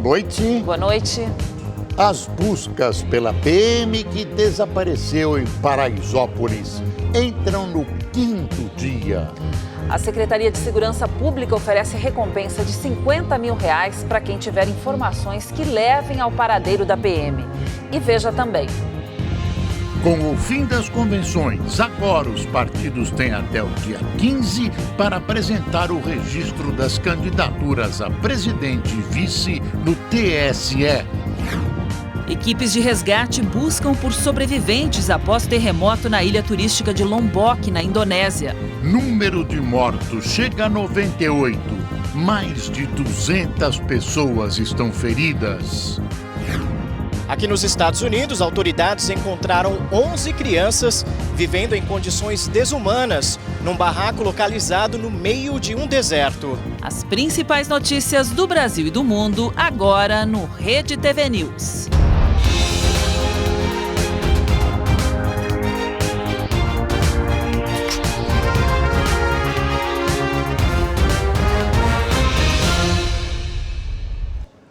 boa noite. Boa noite. As buscas pela PM que desapareceu em Paraisópolis entram no 5º dia. A Secretaria de Segurança Pública oferece recompensa de R$50 mil para quem tiver informações que levem ao paradeiro da PM. E veja também. Com o fim das convenções, agora os partidos têm até o dia 15 para apresentar o registro das candidaturas a presidente e vice no TSE. Equipes de resgate buscam por sobreviventes após terremoto na ilha turística de Lombok, na Indonésia. Número de mortos chega a 98. Mais de 200 pessoas estão feridas. Aqui nos Estados Unidos, autoridades encontraram 11 crianças vivendo em condições desumanas num barraco localizado no meio de um deserto. As principais notícias do Brasil e do mundo agora no Rede TV News.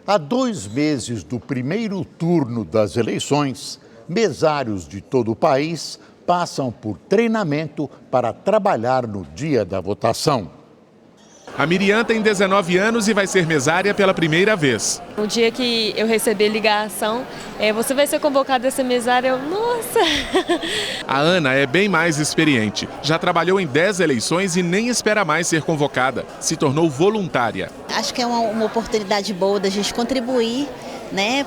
Há 2 meses do primeiro turno das eleições, mesários de todo o país passam por treinamento para trabalhar no dia da votação. A Miriam tem 19 anos e vai ser mesária pela primeira vez. No dia que eu receber ligação, você vai ser convocada a ser mesária, nossa! A Ana é bem mais experiente. Já trabalhou em 10 eleições e nem espera mais ser convocada. Se tornou voluntária. Acho que é uma oportunidade boa da gente contribuir,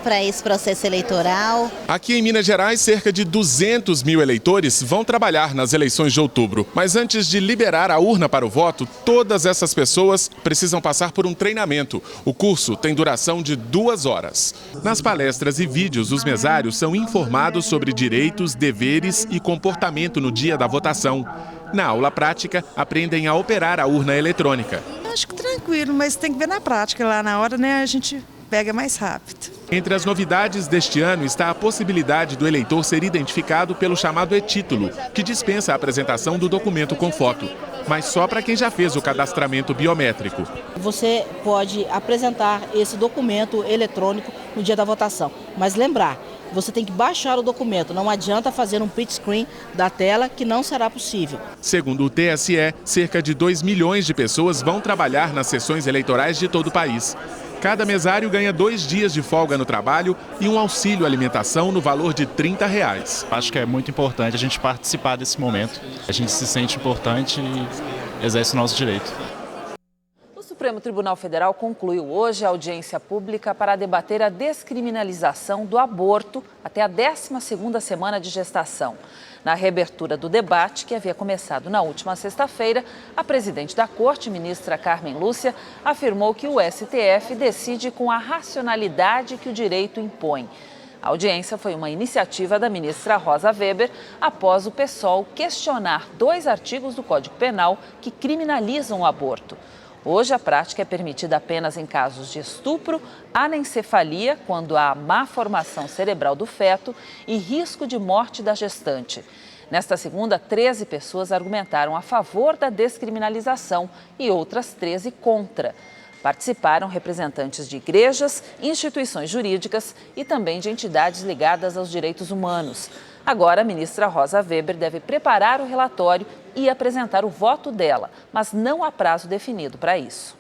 para esse processo eleitoral. Aqui em Minas Gerais, cerca de 200 mil eleitores vão trabalhar nas eleições de outubro. Mas antes de liberar a urna para o voto, todas essas pessoas precisam passar por um treinamento. O curso tem duração de 2 horas. Nas palestras e vídeos, os mesários são informados sobre direitos, deveres e comportamento no dia da votação. Na aula prática, aprendem a operar a urna eletrônica. Acho que tranquilo, mas tem que ver na prática. Lá na hora, a gente pega mais rápido. Entre as novidades deste ano está a possibilidade do eleitor ser identificado pelo chamado e-título, que dispensa a apresentação do documento com foto, mas só para quem já fez o cadastramento biométrico. Você pode apresentar esse documento eletrônico no dia da votação, mas lembrar, você tem que baixar o documento, não adianta fazer um print screen da tela, que não será possível. Segundo o TSE, cerca de 2 milhões de pessoas vão trabalhar nas sessões eleitorais de todo o país. Cada mesário ganha 2 dias de folga no trabalho e um auxílio alimentação no valor de R$30. Acho que é muito importante a gente participar desse momento. A gente se sente importante e exerce o nosso direito. O Supremo Tribunal Federal concluiu hoje a audiência pública para debater a descriminalização do aborto até a 12ª semana de gestação. Na reabertura do debate, que havia começado na última sexta-feira, a presidente da Corte, ministra Carmen Lúcia, afirmou que o STF decide com a racionalidade que o direito impõe. A audiência foi uma iniciativa da ministra Rosa Weber após o PSOL questionar 2 artigos do Código Penal que criminalizam o aborto. Hoje, a prática é permitida apenas em casos de estupro, anencefalia, quando há má formação cerebral do feto e risco de morte da gestante. Nesta segunda, 13 pessoas argumentaram a favor da descriminalização e outras 13 contra. Participaram representantes de igrejas, instituições jurídicas e também de entidades ligadas aos direitos humanos. Agora, a ministra Rosa Weber deve preparar o relatório e apresentar o voto dela, mas não há prazo definido para isso.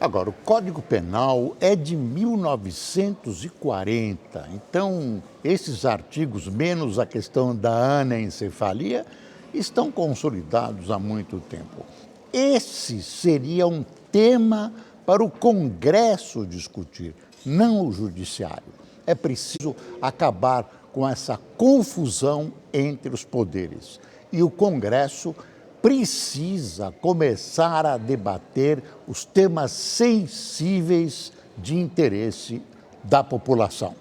Agora, o Código Penal é de 1940, então esses artigos, menos a questão da anencefalia, estão consolidados há muito tempo. Esse seria um tema para o Congresso discutir, não o Judiciário. É preciso acabar com essa confusão entre os poderes. E o Congresso precisa começar a debater os temas sensíveis de interesse da população.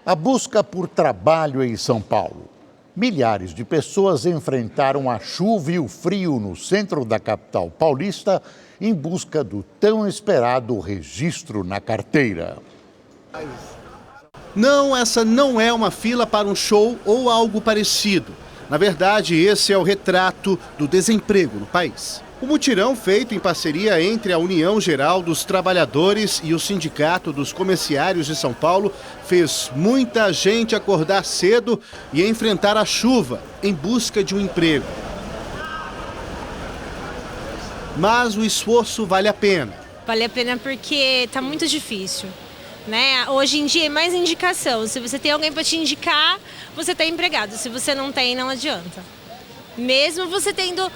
A busca por trabalho em São Paulo. Milhares de pessoas enfrentaram a chuva e o frio no centro da capital paulista em busca do tão esperado registro na carteira. Não, essa não é uma fila para um show ou algo parecido. Na verdade, esse é o retrato do desemprego no país. O mutirão, feito em parceria entre a União Geral dos Trabalhadores e o Sindicato dos Comerciários de São Paulo, fez muita gente acordar cedo e enfrentar a chuva em busca de um emprego. Mas o esforço vale a pena. Vale a pena porque está muito difícil, né? Hoje em dia é mais indicação. Se você tem alguém para te indicar, você está empregado. Se você não tem, não adianta. Mesmo você tendo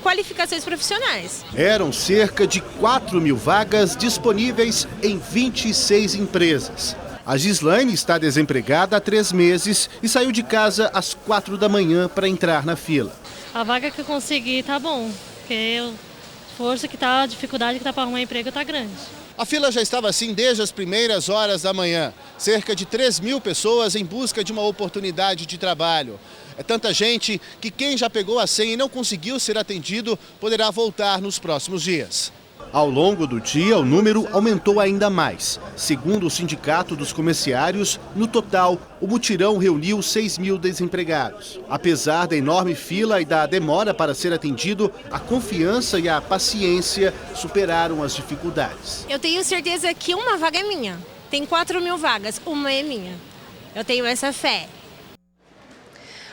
qualificações profissionais. Eram cerca de 4.000 vagas disponíveis em 26 empresas. A Gislaine está desempregada há 3 meses e saiu de casa às 4 da manhã para entrar na fila. A vaga que eu consegui tá bom, porque a dificuldade que tá para arrumar emprego tá grande. A fila já estava assim desde as primeiras horas da manhã. Cerca de 3.000 pessoas em busca de uma oportunidade de trabalho. É tanta gente que quem já pegou a senha e não conseguiu ser atendido poderá voltar nos próximos dias. Ao longo do dia, o número aumentou ainda mais. Segundo o Sindicato dos Comerciários, no total, o mutirão reuniu 6.000 desempregados. Apesar da enorme fila e da demora para ser atendido, a confiança e a paciência superaram as dificuldades. Eu tenho certeza que uma vaga é minha. Tem 4.000 vagas, uma é minha. Eu tenho essa fé.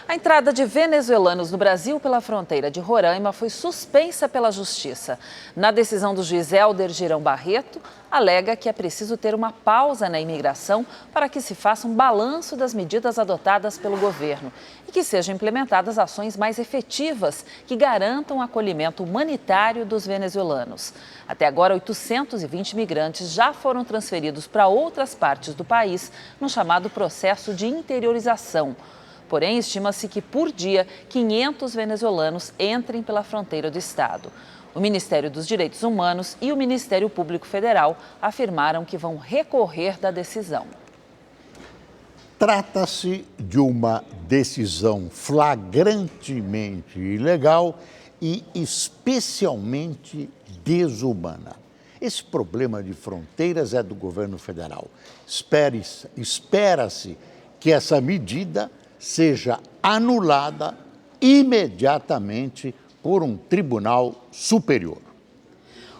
A entrada de venezuelanos no Brasil pela fronteira de Roraima foi suspensa pela Justiça. Na decisão do juiz Hélder Girão Barreto, alega que é preciso ter uma pausa na imigração para que se faça um balanço das medidas adotadas pelo governo e que sejam implementadas ações mais efetivas que garantam o acolhimento humanitário dos venezuelanos. Até agora, 820 migrantes já foram transferidos para outras partes do país no chamado processo de interiorização. Porém, estima-se que por dia 500 venezuelanos entrem pela fronteira do estado. O Ministério dos Direitos Humanos e o Ministério Público Federal afirmaram que vão recorrer da decisão. Trata-se de uma decisão flagrantemente ilegal e especialmente desumana. Esse problema de fronteiras é do governo federal. Espera-se que essa medida seja anulada imediatamente por um tribunal superior.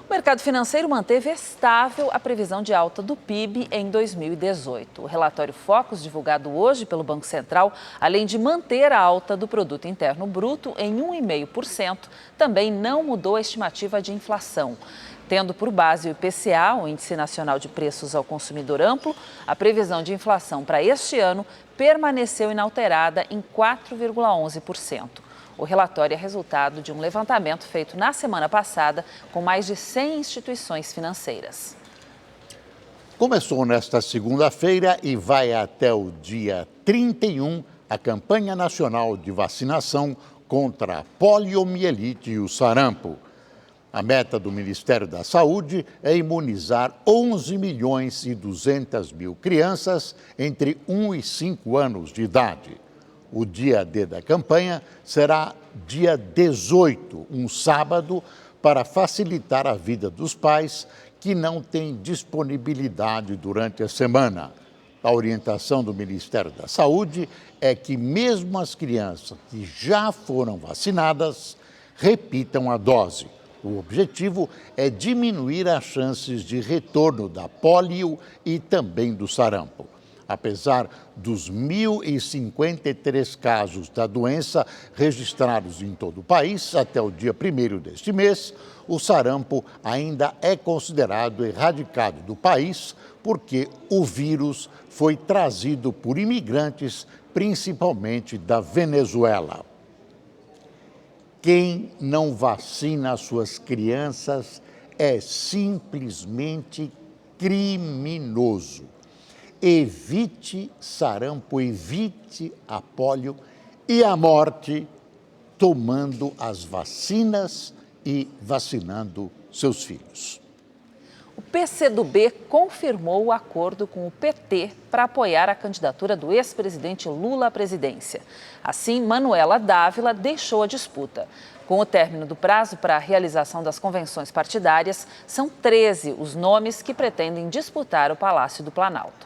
O mercado financeiro manteve estável a previsão de alta do PIB em 2018. O relatório Focus, divulgado hoje pelo Banco Central, além de manter a alta do Produto Interno Bruto em 1,5%, também não mudou a estimativa de inflação. Tendo por base o IPCA, o Índice Nacional de Preços ao Consumidor Amplo, a previsão de inflação para este ano permaneceu inalterada em 4,11%. O relatório é resultado de um levantamento feito na semana passada com mais de 100 instituições financeiras. Começou nesta segunda-feira e vai até o dia 31 a campanha nacional de vacinação contra a poliomielite e o sarampo. A meta do Ministério da Saúde é imunizar 11.200.000 crianças entre 1 e 5 anos de idade. O dia D da campanha será dia 18, um sábado, para facilitar a vida dos pais que não têm disponibilidade durante a semana. A orientação do Ministério da Saúde é que mesmo as crianças que já foram vacinadas repitam a dose. O objetivo é diminuir as chances de retorno da polio e também do sarampo. Apesar dos 1.053 casos da doença registrados em todo o país até o dia 1º deste mês, o sarampo ainda é considerado erradicado do país porque o vírus foi trazido por imigrantes, principalmente da Venezuela. Quem não vacina suas crianças é simplesmente criminoso. Evite sarampo, evite a polio e a morte tomando as vacinas e vacinando seus filhos. O PCdoB confirmou o acordo com o PT para apoiar a candidatura do ex-presidente Lula à presidência. Assim, Manuela Dávila deixou a disputa. Com o término do prazo para a realização das convenções partidárias, são 13 os nomes que pretendem disputar o Palácio do Planalto.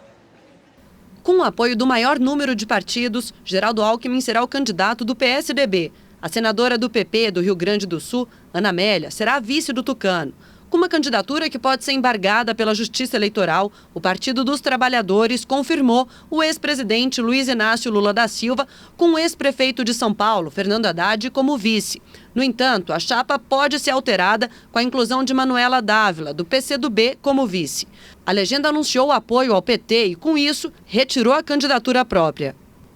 Com o apoio do maior número de partidos, Geraldo Alckmin será o candidato do PSDB. A senadora do PP do Rio Grande do Sul, Ana Amélia, será a vice do Tucano. Com uma candidatura que pode ser embargada pela Justiça Eleitoral, o Partido dos Trabalhadores confirmou o ex-presidente Luiz Inácio Lula da Silva com o ex-prefeito de São Paulo, Fernando Haddad, como vice. No entanto, a chapa pode ser alterada com a inclusão de Manuela Dávila, do PCdoB, como vice. A legenda anunciou o apoio ao PT e, com isso, retirou a candidatura própria.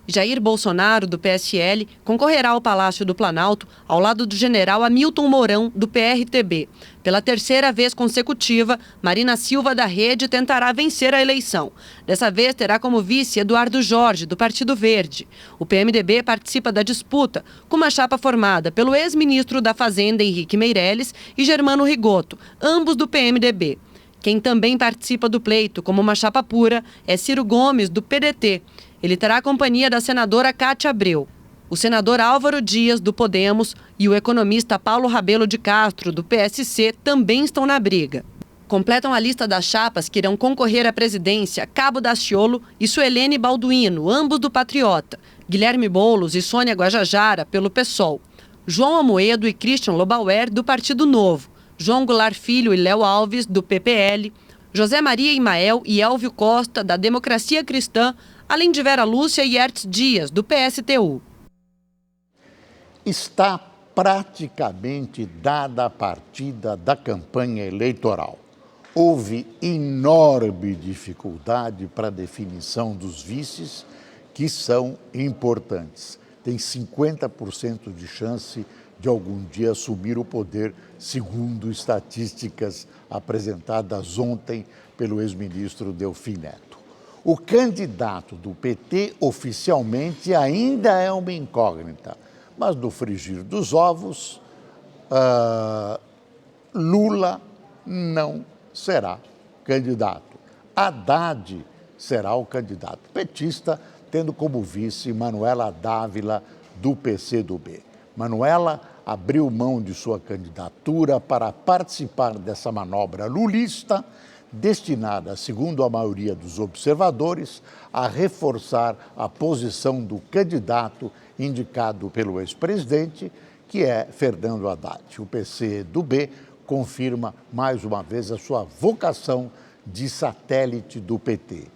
Jair Bolsonaro, do PSL, concorrerá ao Palácio do Planalto ao lado do general Hamilton Mourão, do PRTB. Pela terceira vez consecutiva, Marina Silva, da Rede, tentará vencer a eleição. Dessa vez terá como vice Eduardo Jorge, do Partido Verde. O PMDB participa da disputa com uma chapa formada pelo ex-ministro da Fazenda, Henrique Meirelles, e Germano Rigoto, ambos do PMDB. Quem também participa do pleito como uma chapa pura é Ciro Gomes, do PDT. Ele terá a companhia da senadora Cátia Abreu. O senador Álvaro Dias, do Podemos, e o economista Paulo Rabelo de Castro, do PSC, também estão na briga. Completam a lista das chapas que irão concorrer à presidência Cabo Daciolo e Suelene Balduino, ambos do Patriota, Guilherme Boulos e Sônia Guajajara, pelo PSOL, João Amoedo e Christian Lobauer, do Partido Novo, João Goulart Filho e Léo Alves, do PPL, José Maria Imael e Elvio Costa, da Democracia Cristã, além de Vera Lúcia e Hertz Dias, do PSTU. Está praticamente dada a partida da campanha eleitoral. Houve enorme dificuldade para a definição dos vices, que são importantes. Tem 50% de chance de algum dia assumir o poder, segundo estatísticas apresentadas ontem pelo ex-ministro Delfim Neto. O candidato do PT oficialmente ainda é uma incógnita, mas no frigir dos ovos, Lula não será candidato. Haddad será o candidato petista, tendo como vice Manuela Dávila, do PCdoB. Manuela abriu mão de sua candidatura para participar dessa manobra lulista, destinada, segundo a maioria dos observadores, a reforçar a posição do candidato indicado pelo ex-presidente, que é Fernando Haddad. O PCdoB confirma mais uma vez a sua vocação de satélite do PT.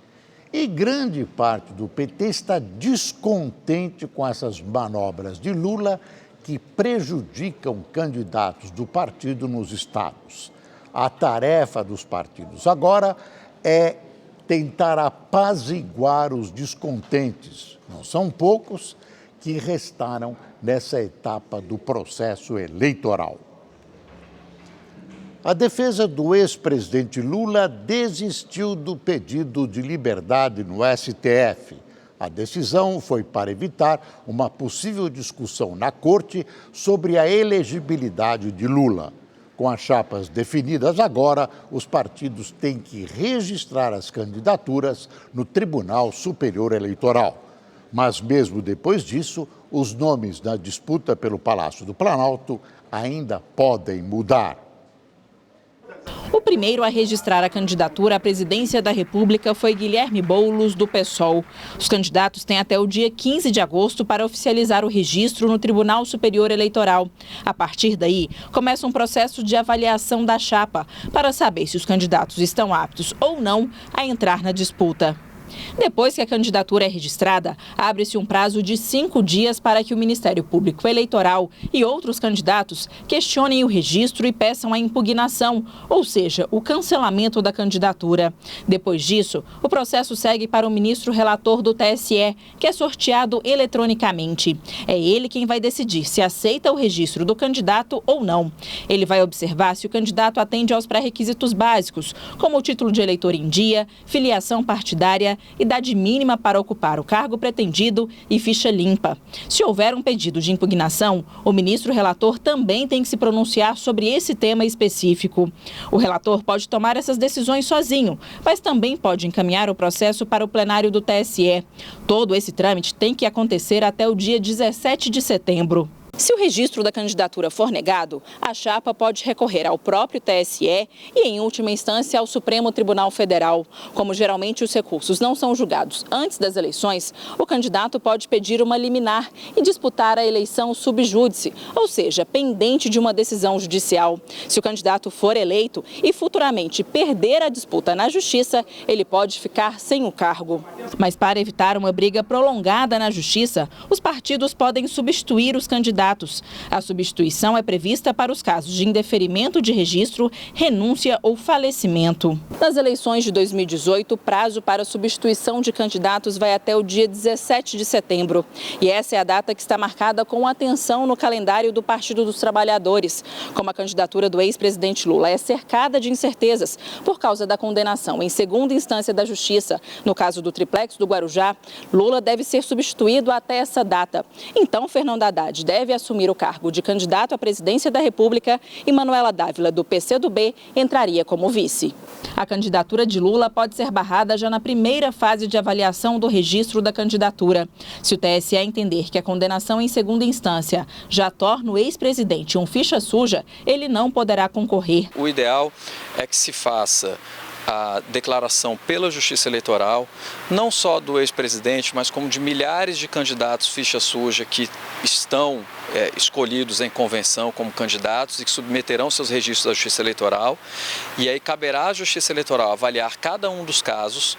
E grande parte do PT está descontente com essas manobras de Lula que prejudicam candidatos do partido nos estados. A tarefa dos partidos agora é tentar apaziguar os descontentes, não são poucos, que restaram nessa etapa do processo eleitoral. A defesa do ex-presidente Lula desistiu do pedido de liberdade no STF. A decisão foi para evitar uma possível discussão na corte sobre a elegibilidade de Lula. Com as chapas definidas agora, os partidos têm que registrar as candidaturas no Tribunal Superior Eleitoral. Mas mesmo depois disso, os nomes na disputa pelo Palácio do Planalto ainda podem mudar. O primeiro a registrar a candidatura à presidência da República foi Guilherme Boulos, do PSOL. Os candidatos têm até o dia 15 de agosto para oficializar o registro no Tribunal Superior Eleitoral. A partir daí, começa um processo de avaliação da chapa para saber se os candidatos estão aptos ou não a entrar na disputa. Depois que a candidatura é registrada, abre-se um prazo de 5 dias para que o Ministério Público Eleitoral e outros candidatos questionem o registro e peçam a impugnação, ou seja, o cancelamento da candidatura. Depois disso, o processo segue para o ministro relator do TSE, que é sorteado eletronicamente. É ele quem vai decidir se aceita o registro do candidato ou não. Ele vai observar se o candidato atende aos pré-requisitos básicos, como o título de eleitor em dia, filiação partidária, idade mínima para ocupar o cargo pretendido e ficha limpa. Se houver um pedido de impugnação, o ministro relator também tem que se pronunciar sobre esse tema específico. O relator pode tomar essas decisões sozinho, mas também pode encaminhar o processo para o plenário do TSE. Todo esse trâmite tem que acontecer até o dia 17 de setembro. Se o registro da candidatura for negado, a chapa pode recorrer ao próprio TSE e, em última instância, ao Supremo Tribunal Federal. Como geralmente os recursos não são julgados antes das eleições, o candidato pode pedir uma liminar e disputar a eleição sub júdice, ou seja, pendente de uma decisão judicial. Se o candidato for eleito e futuramente perder a disputa na Justiça, ele pode ficar sem o cargo. Mas para evitar uma briga prolongada na Justiça, os partidos podem substituir os candidatos. A substituição é prevista para os casos de indeferimento de registro, renúncia ou falecimento. Nas eleições de 2018, o prazo para substituição de candidatos vai até o dia 17 de setembro. E essa é a data que está marcada com atenção no calendário do Partido dos Trabalhadores. Como a candidatura do ex-presidente Lula é cercada de incertezas por causa da condenação em segunda instância da Justiça, no caso do triplex do Guarujá, Lula deve ser substituído até essa data. Então, Fernando Haddad deve assumir o cargo de candidato à presidência da República e Manuela Dávila, do PCdoB, entraria como vice. A candidatura de Lula pode ser barrada já na primeira fase de avaliação do registro da candidatura. Se o TSE entender que a condenação em segunda instância já torna o ex-presidente um ficha suja, ele não poderá concorrer. O ideal é que se faça a declaração pela Justiça Eleitoral, não só do ex-presidente, mas como de milhares de candidatos ficha suja que estão escolhidos em convenção como candidatos e que submeterão seus registros à Justiça Eleitoral. E aí caberá à Justiça Eleitoral avaliar cada um dos casos,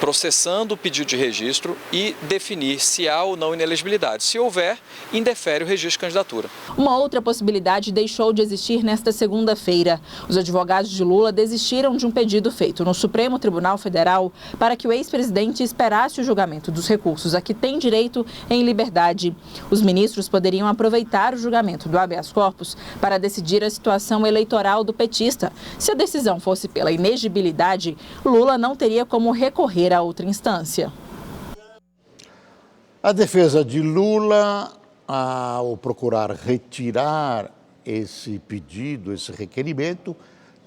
processando o pedido de registro e definir se há ou não inelegibilidade. Se houver, indefere o registro de candidatura. Uma outra possibilidade deixou de existir nesta segunda-feira. Os advogados de Lula desistiram de um pedido feito no Supremo Tribunal Federal para que o ex-presidente esperasse o julgamento dos recursos a que tem direito em liberdade. Os ministros poderiam aproveitar o julgamento do habeas corpus para decidir a situação eleitoral do petista. Se a decisão fosse pela inegibilidade, Lula não teria como recorrer a outra instância. A defesa de Lula, ao procurar retirar esse pedido, esse requerimento,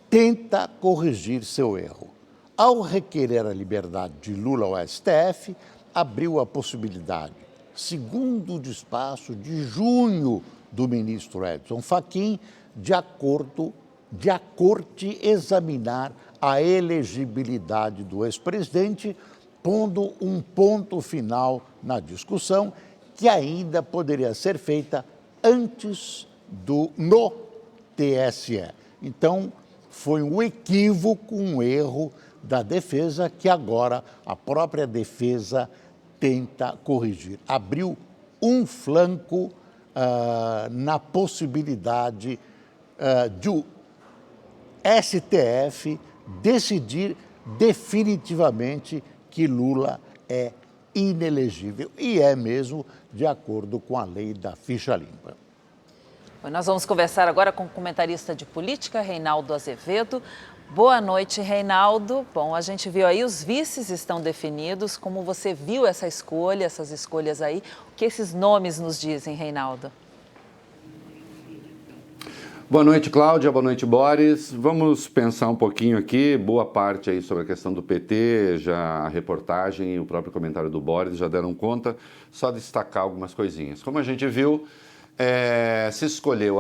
tenta corrigir seu erro. Ao requerer a liberdade de Lula ao STF, abriu a possibilidade, segundo o despacho de junho do ministro Edson Fachin, de a corte examinar a elegibilidade do ex-presidente, pondo um ponto final na discussão que ainda poderia ser feita antes no TSE. Então, foi um equívoco, um erro da defesa que agora a própria defesa tenta corrigir. Abriu um flanco na possibilidade de o STF decidir definitivamente que Lula é inelegível, e é mesmo de acordo com a lei da ficha limpa. Nós vamos conversar agora com o comentarista de política, Reinaldo Azevedo. Boa noite, Reinaldo. Bom, a gente viu aí, os vices estão definidos. Como você viu essas escolhas aí? O que esses nomes nos dizem, Reinaldo? Boa noite, Cláudia. Boa noite, Boris. Vamos pensar um pouquinho aqui, boa parte aí sobre a questão do PT, já a reportagem e o próprio comentário do Boris já deram conta, só destacar algumas coisinhas. Como a gente viu, se escolheu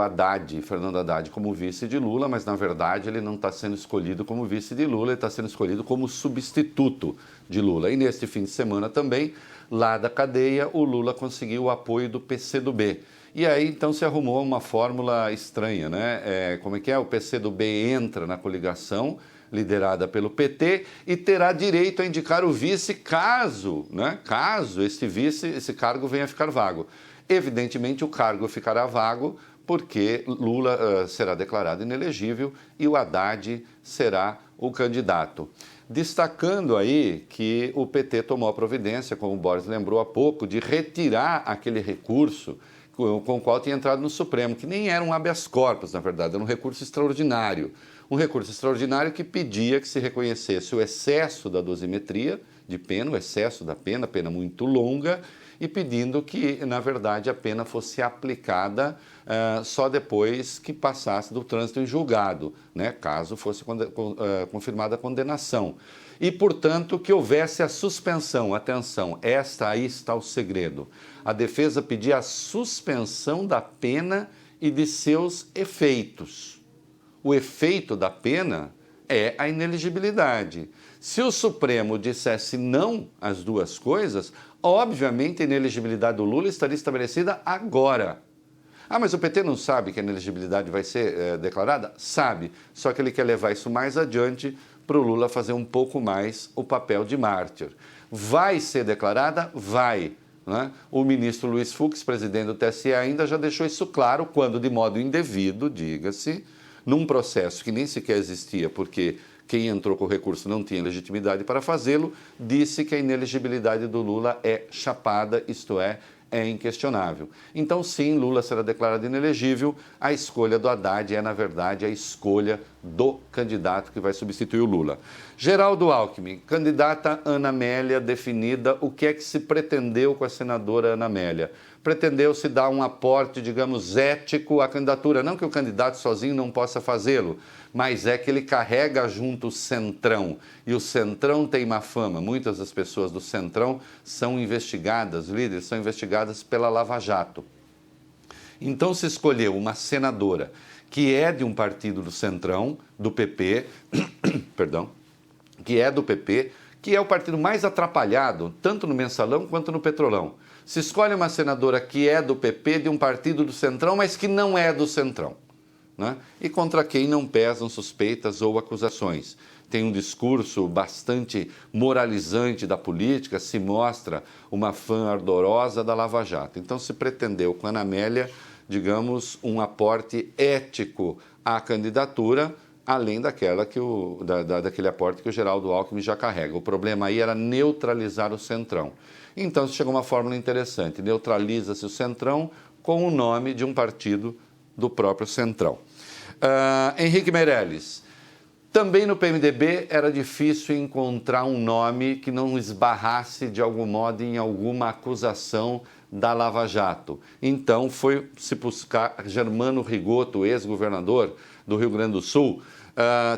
Fernando Haddad como vice de Lula, mas na verdade ele não está sendo escolhido como vice de Lula, ele está sendo escolhido como substituto de Lula. E neste fim de semana também, lá da cadeia, o Lula conseguiu o apoio do PCdoB. E aí, então, se arrumou uma fórmula estranha, né? Como é que é? O PCdoB entra na coligação liderada pelo PT e terá direito a indicar o vice caso esse cargo venha a ficar vago. Evidentemente, o cargo ficará vago porque Lula será declarado inelegível e o Haddad será o candidato. Destacando aí que o PT tomou a providência, como o Boris lembrou há pouco, de retirar aquele recurso com o qual tinha entrado no Supremo, que nem era um habeas corpus, na verdade, era um recurso extraordinário. Um recurso extraordinário que pedia que se reconhecesse o excesso da dosimetria de pena, o excesso da pena, pena muito longa, e pedindo que, na verdade, a pena fosse aplicada só depois que passasse do trânsito em julgado, né, caso fosse confirmada a condenação. E, portanto, que houvesse a suspensão. Atenção, aí está o segredo. A defesa pedia a suspensão da pena e de seus efeitos. O efeito da pena é a inelegibilidade. Se o Supremo dissesse não às duas coisas, obviamente a inelegibilidade do Lula estaria estabelecida agora. Ah, mas o PT não sabe que a inelegibilidade vai ser declarada? Sabe, só que ele quer levar isso mais adiante para o Lula fazer um pouco mais o papel de mártir. Vai ser declarada? Vai. Né? O ministro Luiz Fux, presidente do TSE, ainda já deixou isso claro quando, de modo indevido, diga-se, num processo que nem sequer existia, porque quem entrou com o recurso não tinha legitimidade para fazê-lo, disse que a inelegibilidade do Lula é chapada, isto é inquestionável. Então, sim, Lula será declarado inelegível. A escolha do Haddad é, na verdade, a escolha do candidato que vai substituir o Lula. Geraldo Alckmin, candidata Ana Amélia definida. O que é que se pretendeu com a senadora Ana Amélia? Pretendeu-se dar um aporte, digamos, ético à candidatura. Não que o candidato sozinho não possa fazê-lo, mas é que ele carrega junto o Centrão. E o Centrão tem má fama. Muitas das pessoas do Centrão são investigadas, líderes são investigadas pela Lava Jato. Então se escolheu uma senadora que é de um partido do Centrão, do PP, perdão, que é do PP, que é o partido mais atrapalhado, tanto no Mensalão quanto no Petrolão. Se escolhe uma senadora que é do PP, de um partido do Centrão, mas que não é do Centrão, né? E contra quem não pesam suspeitas ou acusações. Tem um discurso bastante moralizante da política, se mostra uma fã ardorosa da Lava Jato. Então se pretendeu com a Ana Amélia, digamos, um aporte ético à candidatura, além daquele aporte que o Geraldo Alckmin já carrega. O problema aí era neutralizar o Centrão. Então chegou uma fórmula interessante, neutraliza-se o Centrão com o nome de um partido do próprio Centrão. Henrique Meirelles, também no PMDB era difícil encontrar um nome que não esbarrasse de algum modo em alguma acusação da Lava Jato. Então foi se buscar Germano Rigoto, ex-governador do Rio Grande do Sul.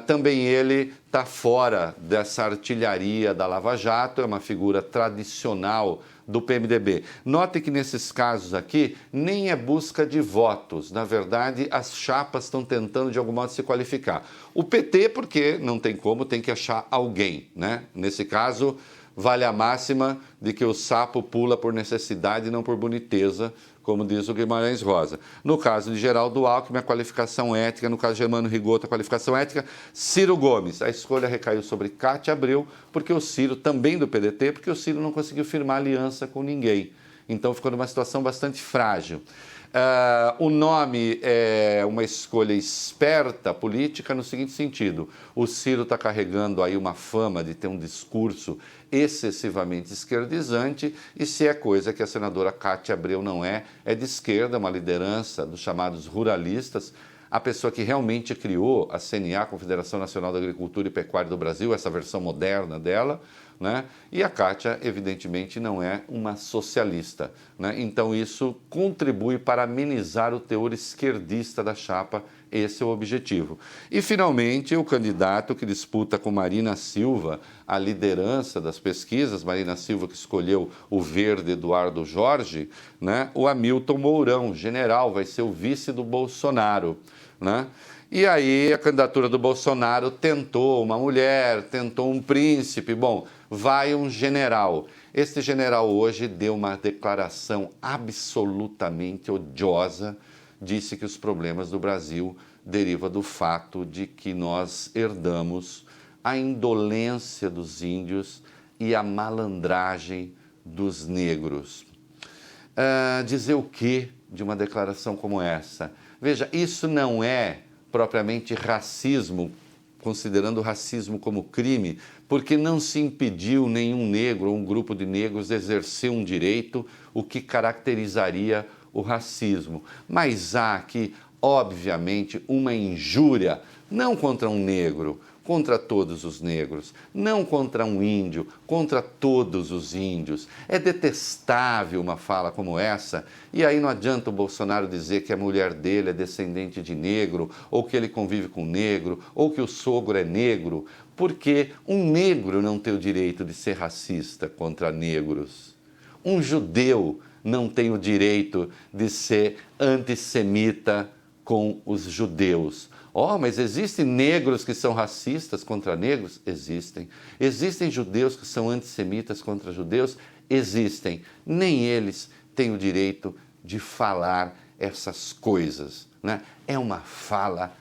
Também ele está fora dessa artilharia da Lava Jato, é uma figura tradicional do PMDB. Note que nesses casos aqui nem é busca de votos, na verdade as chapas estão tentando de algum modo se qualificar. O PT, porque não tem como, tem que achar alguém, né? Nesse caso, vale a máxima de que o sapo pula por necessidade e não por boniteza, como diz o Guimarães Rosa. No caso de Geraldo Alckmin, a qualificação ética, no caso de Germano Rigoto, a qualificação ética. Ciro Gomes, a escolha recaiu sobre Cátia Abreu, porque o Ciro, também do PDT, porque o Ciro não conseguiu firmar aliança com ninguém. Então ficou numa situação bastante frágil. O nome é uma escolha esperta política no seguinte sentido: o Ciro está carregando aí uma fama de ter um discurso excessivamente esquerdizante, e se é coisa que a senadora Cátia Abreu não é de esquerda, uma liderança dos chamados ruralistas, a pessoa que realmente criou a CNA, Confederação Nacional da Agricultura e Pecuária do Brasil, essa versão moderna dela, né? E a Cátia, evidentemente, não é uma socialista, né? Então isso contribui para amenizar o teor esquerdista da chapa, esse é o objetivo. E, finalmente, o candidato que disputa com Marina Silva a liderança das pesquisas, Marina Silva que escolheu o verde Eduardo Jorge, né? O Hamilton Mourão, general, vai ser o vice do Bolsonaro, né? E aí a candidatura do Bolsonaro tentou uma mulher, tentou um príncipe, bom, vai um general. Este general hoje deu uma declaração absolutamente odiosa, disse que os problemas do Brasil derivam do fato de que nós herdamos a indolência dos índios e a malandragem dos negros. Dizer o quê de uma declaração como essa? Veja, isso não é propriamente racismo, considerando o racismo como crime, porque não se impediu nenhum negro ou um grupo de negros de exercer um direito, o que caracterizaria o racismo. Mas há aqui, obviamente, uma injúria, não contra um negro, contra todos os negros, não contra um índio, contra todos os índios. É detestável uma fala como essa, e aí não adianta o Bolsonaro dizer que a mulher dele é descendente de negro, ou que ele convive com negro, ou que o sogro é negro, porque um negro não tem o direito de ser racista contra negros. Um judeu não tem o direito de ser antissemita com os judeus. Mas existem negros que são racistas contra negros? Existem. Existem judeus que são antissemitas contra judeus? Existem. Nem eles têm o direito de falar essas coisas, né? É uma fala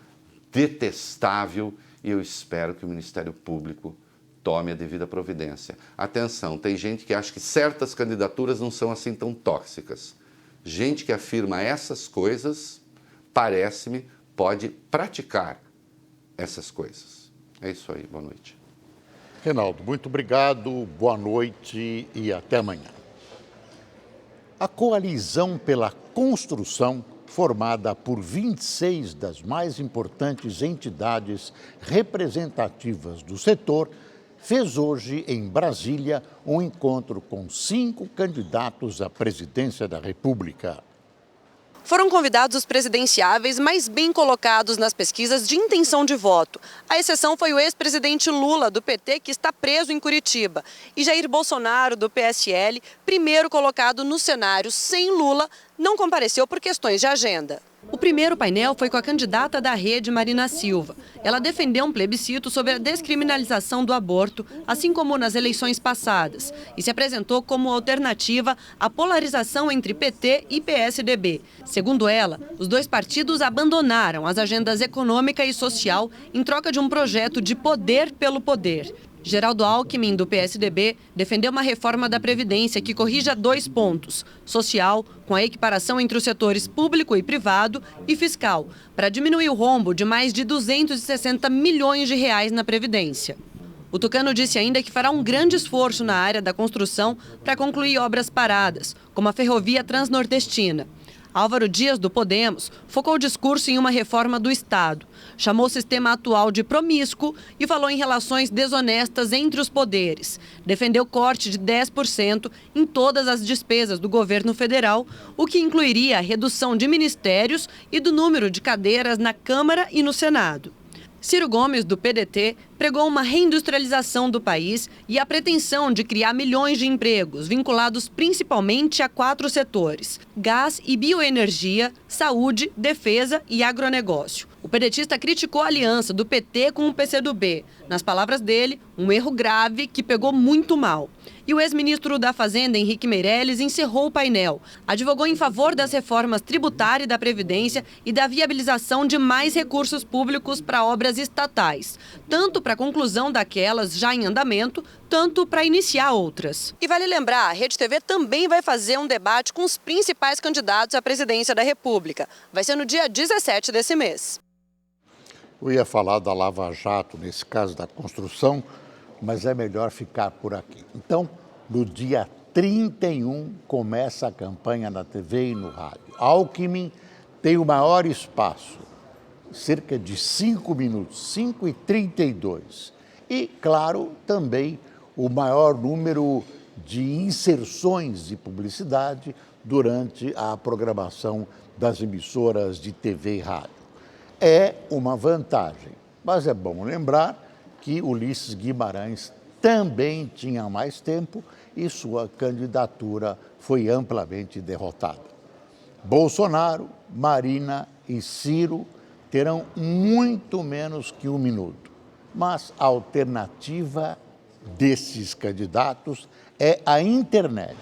detestável e eu espero que o Ministério Público tome a devida providência. Atenção, tem gente que acha que certas candidaturas não são assim tão tóxicas. Gente que afirma essas coisas, parece-me, pode praticar essas coisas. É isso aí, boa noite. Reinaldo, muito obrigado, boa noite e até amanhã. A Coalizão pela Construção, formada por 26 das mais importantes entidades representativas do setor, fez hoje, em Brasília, um encontro com 5 candidatos à presidência da República. Foram convidados os presidenciáveis mais bem colocados nas pesquisas de intenção de voto. A exceção foi o ex-presidente Lula, do PT, que está preso em Curitiba, e Jair Bolsonaro, do PSL, primeiro colocado no cenário sem Lula, não compareceu por questões de agenda. O primeiro painel foi com a candidata da Rede, Marina Silva. Ela defendeu um plebiscito sobre a descriminalização do aborto, assim como nas eleições passadas, e se apresentou como alternativa à polarização entre PT e PSDB. Segundo ela, os dois partidos abandonaram as agendas econômica e social em troca de um projeto de poder pelo poder. Geraldo Alckmin, do PSDB, defendeu uma reforma da Previdência que corrija 2 pontos: social, com a equiparação entre os setores público e privado, e fiscal, para diminuir o rombo de mais de 260 milhões de reais na Previdência. O tucano disse ainda que fará um grande esforço na área da construção para concluir obras paradas, como a ferrovia transnordestina. Álvaro Dias, do Podemos, focou o discurso em uma reforma do Estado. Chamou o sistema atual de promíscuo e falou em relações desonestas entre os poderes. Defendeu corte de 10% em todas as despesas do governo federal, o que incluiria a redução de ministérios e do número de cadeiras na Câmara e no Senado. Ciro Gomes, do PDT, pregou uma reindustrialização do país e a pretensão de criar milhões de empregos, vinculados principalmente a 4 setores: gás e bioenergia, saúde, defesa e agronegócio. O pedetista criticou a aliança do PT com o PCdoB. Nas palavras dele, um erro grave que pegou muito mal. E o ex-ministro da Fazenda, Henrique Meirelles, encerrou o painel. Advogou em favor das reformas tributária e da Previdência e da viabilização de mais recursos públicos para obras estatais, tanto para a conclusão daquelas já em andamento, tanto para iniciar outras. E vale lembrar, a Rede TV também vai fazer um debate com os principais candidatos à presidência da República. Vai ser no dia 17 desse mês. Eu ia falar da Lava Jato, nesse caso da construção, mas é melhor ficar por aqui. Então, no dia 31, começa a campanha na TV e no rádio. Alckmin tem o maior espaço, cerca de 5 minutos, 5h32. E, claro, também o maior número de inserções de publicidade durante a programação das emissoras de TV e rádio. É uma vantagem, mas é bom lembrar que Ulisses Guimarães também tinha mais tempo e sua candidatura foi amplamente derrotada. Bolsonaro, Marina e Ciro terão muito menos que 1 minuto, mas a alternativa desses candidatos é a internet,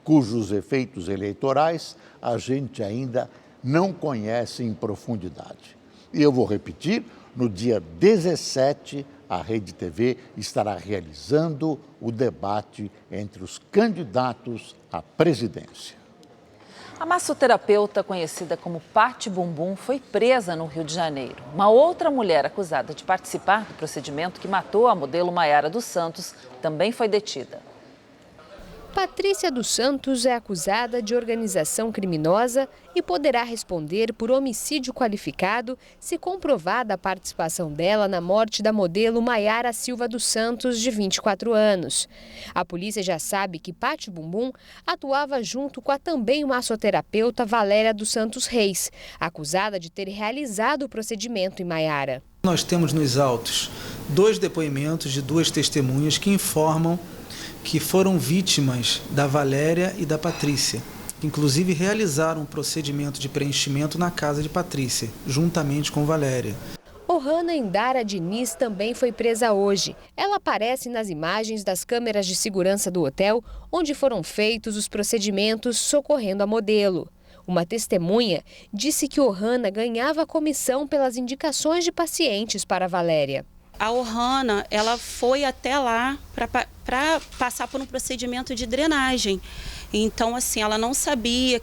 cujos efeitos eleitorais a gente ainda não conhece em profundidade. E eu vou repetir, no dia 17, a Rede TV estará realizando o debate entre os candidatos à presidência. A massoterapeuta conhecida como Patti Bumbum foi presa no Rio de Janeiro. Uma outra mulher acusada de participar do procedimento que matou a modelo Maiara dos Santos também foi detida. Patrícia dos Santos é acusada de organização criminosa e poderá responder por homicídio qualificado se comprovada a participação dela na morte da modelo Maiara Silva dos Santos, de 24 anos. A polícia já sabe que Pati Bumbum atuava junto com a também massoterapeuta Valéria dos Santos Reis, acusada de ter realizado o procedimento em Maiara. Nós temos nos autos 2 depoimentos de 2 testemunhas que informam que foram vítimas da Valéria e da Patrícia, que inclusive realizaram um procedimento de preenchimento na casa de Patrícia, juntamente com Valéria. Ohana Indara Diniz também foi presa hoje. Ela aparece nas imagens das câmeras de segurança do hotel, onde foram feitos os procedimentos socorrendo a modelo. Uma testemunha disse que Ohana ganhava comissão pelas indicações de pacientes para Valéria. A Ohana, ela foi até lá para passar por um procedimento de drenagem. Então, assim, ela não sabia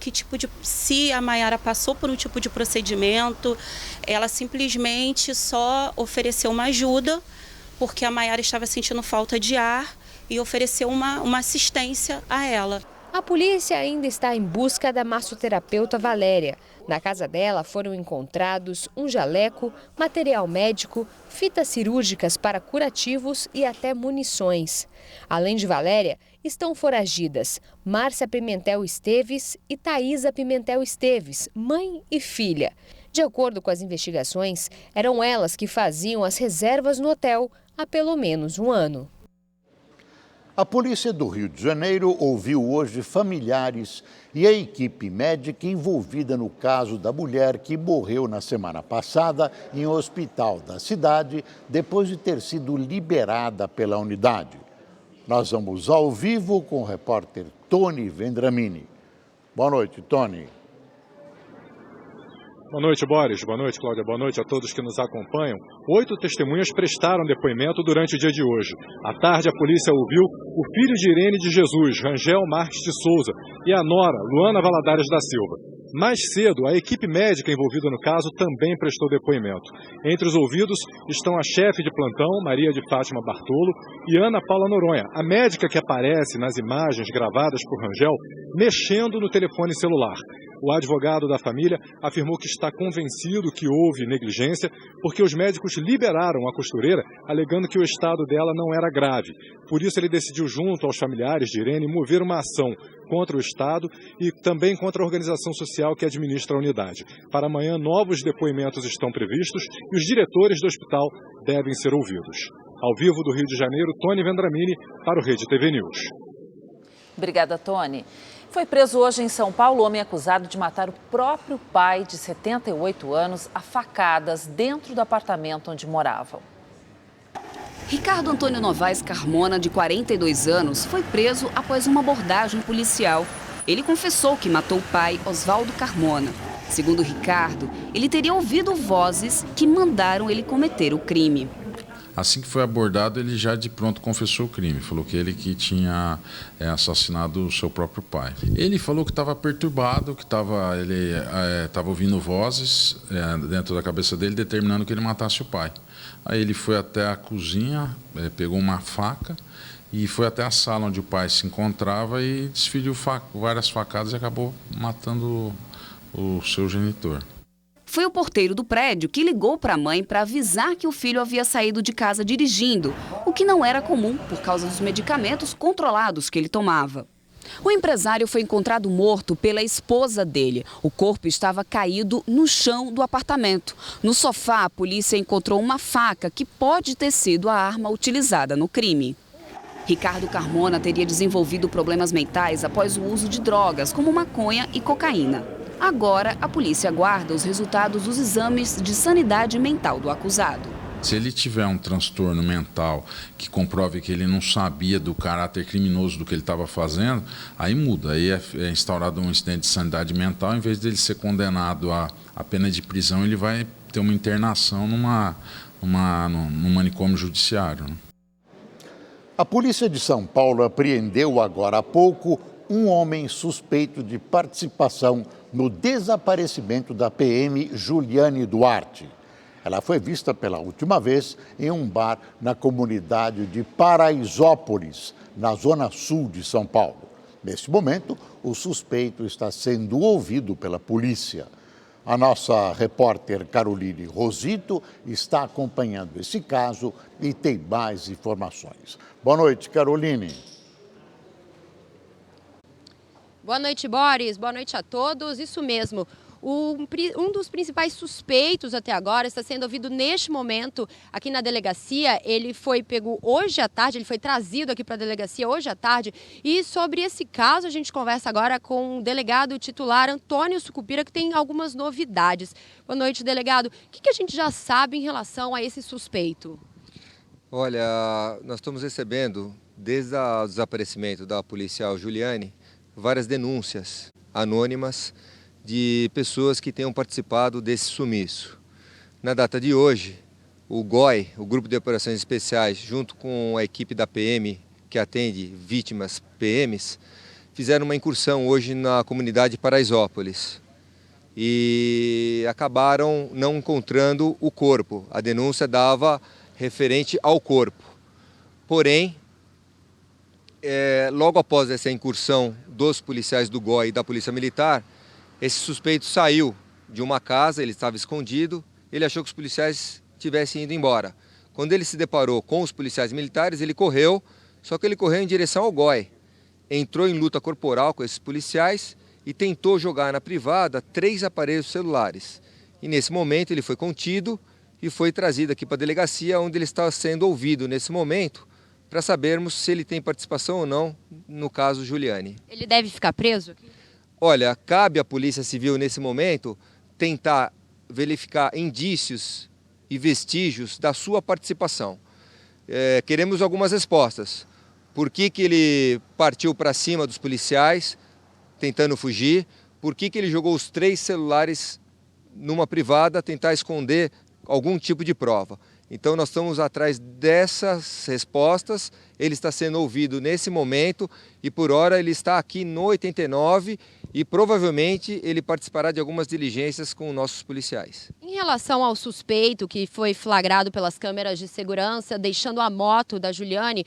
se a Maiara passou por um tipo de procedimento, ela simplesmente só ofereceu uma ajuda, porque a Maiara estava sentindo falta de ar e ofereceu uma assistência a ela. A polícia ainda está em busca da massoterapeuta Valéria. Na casa dela foram encontrados um jaleco, material médico, fitas cirúrgicas para curativos e até munições. Além de Valéria, estão foragidas Márcia Pimentel Esteves e Thaísa Pimentel Esteves, mãe e filha. De acordo com as investigações, eram elas que faziam as reservas no hotel há pelo menos um ano. A polícia do Rio de Janeiro ouviu hoje familiares e a equipe médica envolvida no caso da mulher que morreu na semana passada em um hospital da cidade depois de ter sido liberada pela unidade. Nós vamos ao vivo com o repórter Tony Vendramini. Boa noite, Tony. Boa noite, Boris. Boa noite, Cláudia. Boa noite a todos que nos acompanham. 8 testemunhas prestaram depoimento durante o dia de hoje. À tarde, a polícia ouviu o filho de Irene de Jesus, Rangel Marques de Souza, e a nora, Luana Valadares da Silva. Mais cedo, a equipe médica envolvida no caso também prestou depoimento. Entre os ouvidos estão a chefe de plantão, Maria de Fátima Bartolo, e Ana Paula Noronha, a médica que aparece nas imagens gravadas por Rangel, mexendo no telefone celular. O advogado da família afirmou que está convencido que houve negligência porque os médicos liberaram a costureira, alegando que o estado dela não era grave. Por isso, ele decidiu, junto aos familiares de Irene, mover uma ação contra o Estado e também contra a organização social que administra a unidade. Para amanhã, novos depoimentos estão previstos e os diretores do hospital devem ser ouvidos. Ao vivo do Rio de Janeiro, Tony Vendramini para o Rede TV News. Obrigada, Tony. Foi preso hoje em São Paulo o homem acusado de matar o próprio pai de 78 anos a facadas dentro do apartamento onde moravam. Ricardo Antônio Novaes Carmona, de 42 anos, foi preso após uma abordagem policial. Ele confessou que matou o pai, Oswaldo Carmona. Segundo Ricardo, ele teria ouvido vozes que mandaram ele cometer o crime. Assim que foi abordado, ele já de pronto confessou o crime. Falou que ele que tinha assassinado o seu próprio pai. Ele falou que estava perturbado, que ele estava ouvindo vozes dentro da cabeça dele, determinando que ele matasse o pai. Aí ele foi até a cozinha, pegou uma faca e foi até a sala onde o pai se encontrava e desferiu várias facadas e acabou matando o seu genitor. Foi o porteiro do prédio que ligou para a mãe para avisar que o filho havia saído de casa dirigindo, o que não era comum por causa dos medicamentos controlados que ele tomava. O empresário foi encontrado morto pela esposa dele. O corpo estava caído no chão do apartamento. No sofá, a polícia encontrou uma faca que pode ter sido a arma utilizada no crime. Ricardo Carmona teria desenvolvido problemas mentais após o uso de drogas, como maconha e cocaína. Agora, a polícia aguarda os resultados dos exames de sanidade mental do acusado. Se ele tiver um transtorno mental que comprove que ele não sabia do caráter criminoso do que ele estava fazendo, aí muda. Aí é instaurado um incidente de sanidade mental. Em vez dele ser condenado à pena de prisão, ele vai ter uma internação num manicômio judiciário. A polícia de São Paulo apreendeu agora há pouco um homem suspeito de participação no desaparecimento da PM Juliane Duarte. Ela foi vista pela última vez em um bar na comunidade de Paraisópolis, na zona sul de São Paulo. Neste momento, o suspeito está sendo ouvido pela polícia. A nossa repórter Caroline Rosito está acompanhando esse caso e tem mais informações. Boa noite, Caroline. Boa noite, Boris. Boa noite a todos. Isso mesmo. Um dos principais suspeitos até agora está sendo ouvido neste momento aqui na delegacia. Ele foi pego hoje à tarde, ele foi trazido aqui para a delegacia hoje à tarde. E sobre esse caso a gente conversa agora com o delegado titular Antônio Sucupira, que tem algumas novidades. Boa noite, delegado. O que a gente já sabe em relação a esse suspeito? Olha, nós estamos recebendo, desde o desaparecimento da policial Juliane, várias denúncias anônimas de pessoas que tenham participado desse sumiço. Na data de hoje, o GOI, o Grupo de Operações Especiais, junto com a equipe da PM, que atende vítimas PMs, fizeram uma incursão hoje na comunidade Paraisópolis e acabaram não encontrando o corpo. A denúncia dava referente ao corpo. Porém, logo após essa incursão dos policiais do GOI e da Polícia Militar, esse suspeito saiu de uma casa, ele estava escondido, ele achou que os policiais tivessem ido embora. Quando ele se deparou com os policiais militares, ele correu, só que ele correu em direção ao GOI. Entrou em luta corporal com esses policiais e tentou jogar na privada 3 aparelhos celulares. E nesse momento ele foi contido e foi trazido aqui para a delegacia, onde ele está sendo ouvido nesse momento, para sabermos se ele tem participação ou não no caso Juliane. Ele deve ficar preso aqui? Olha, cabe à Polícia Civil, nesse momento, tentar verificar indícios e vestígios da sua participação. Queremos algumas respostas. Por que ele partiu para cima dos policiais, tentando fugir? Por que ele jogou os 3 celulares numa privada, tentar esconder algum tipo de prova? Então, nós estamos atrás dessas respostas. Ele está sendo ouvido nesse momento e, por hora, ele está aqui no 89 e, provavelmente, ele participará de algumas diligências com nossos policiais. Em relação ao suspeito que foi flagrado pelas câmeras de segurança, deixando a moto da Juliane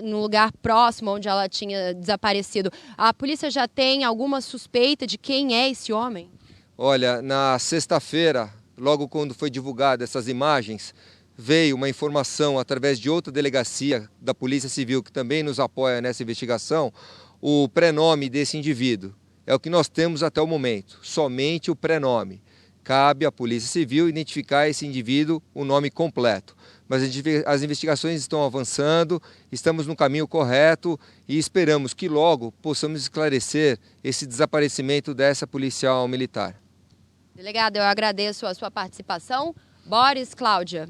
no lugar próximo onde ela tinha desaparecido, a polícia já tem alguma suspeita de quem é esse homem? Olha, na sexta-feira, logo quando foi divulgada essas imagens, veio uma informação através de outra delegacia da Polícia Civil, que também nos apoia nessa investigação, o prenome desse indivíduo. É o que nós temos até o momento, somente o prenome. Cabe à Polícia Civil identificar esse indivíduo, o nome completo. Mas as investigações estão avançando, estamos no caminho correto e esperamos que logo possamos esclarecer esse desaparecimento dessa policial militar. Delegado, eu agradeço a sua participação. Boris, Cláudia.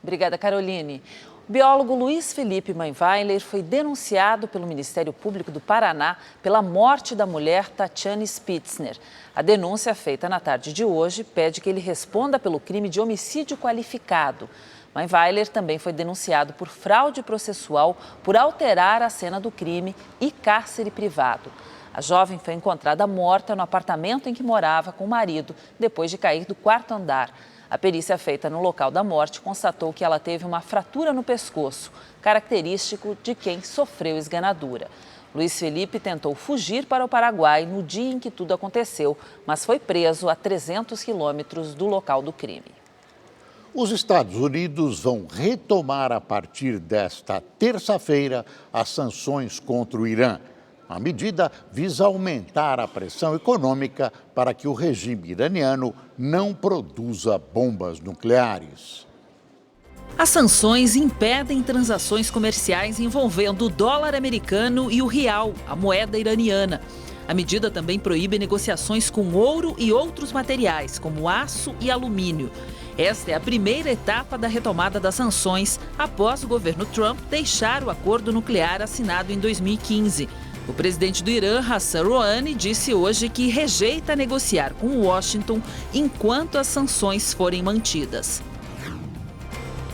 Obrigada, Caroline. O biólogo Luiz Felipe Mainweiler foi denunciado pelo Ministério Público do Paraná pela morte da mulher Tatiane Spitzner. A denúncia feita na tarde de hoje pede que ele responda pelo crime de homicídio qualificado. Mainweiler também foi denunciado por fraude processual por alterar a cena do crime e cárcere privado. A jovem foi encontrada morta no apartamento em que morava com o marido, depois de cair do 4º andar. A perícia feita no local da morte constatou que ela teve uma fratura no pescoço, característico de quem sofreu esganadura. Luiz Felipe tentou fugir para o Paraguai no dia em que tudo aconteceu, mas foi preso a 300 quilômetros do local do crime. Os Estados Unidos vão retomar a partir desta terça-feira as sanções contra o Irã. A medida visa aumentar a pressão econômica para que o regime iraniano não produza bombas nucleares. As sanções impedem transações comerciais envolvendo o dólar americano e o real, a moeda iraniana. A medida também proíbe negociações com ouro e outros materiais, como aço e alumínio. Esta é a primeira etapa da retomada das sanções após o governo Trump deixar o acordo nuclear assinado em 2015. O presidente do Irã, Hassan Rouhani, disse hoje que rejeita negociar com Washington enquanto as sanções forem mantidas.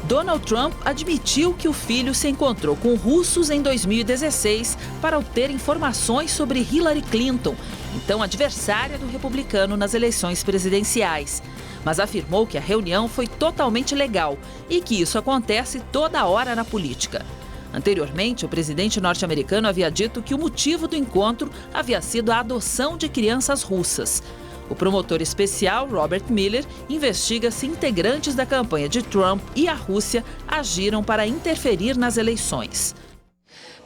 Donald Trump admitiu que o filho se encontrou com russos em 2016 para obter informações sobre Hillary Clinton, então adversária do republicano nas eleições presidenciais. Mas afirmou que a reunião foi totalmente legal e que isso acontece toda hora na política. Anteriormente, o presidente norte-americano havia dito que o motivo do encontro havia sido a adoção de crianças russas. O promotor especial, Robert Mueller, investiga se integrantes da campanha de Trump e a Rússia agiram para interferir nas eleições.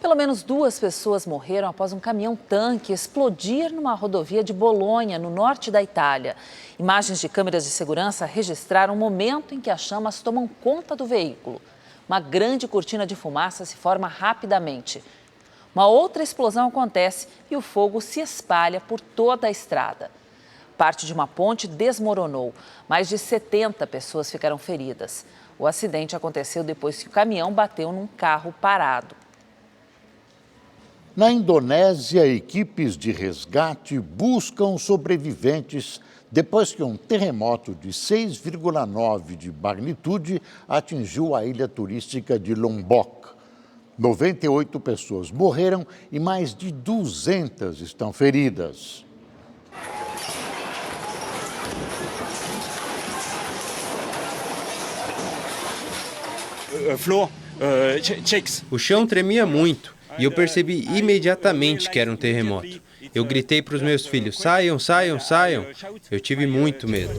Pelo menos 2 pessoas morreram após um caminhão-tanque explodir numa rodovia de Bolonha, no norte da Itália. Imagens de câmeras de segurança registraram o momento em que as chamas tomam conta do veículo. Uma grande cortina de fumaça se forma rapidamente. Uma outra explosão acontece e o fogo se espalha por toda a estrada. Parte de uma ponte desmoronou. Mais de 70 pessoas ficaram feridas. O acidente aconteceu depois que o caminhão bateu num carro parado. Na Indonésia, equipes de resgate buscam sobreviventes depois que um terremoto de 6,9 de magnitude atingiu a ilha turística de Lombok. 98 pessoas morreram e mais de 200 estão feridas. O chão tremia muito e eu percebi imediatamente que era um terremoto. Eu gritei para os meus filhos, saiam, saiam, saiam. Eu tive muito medo.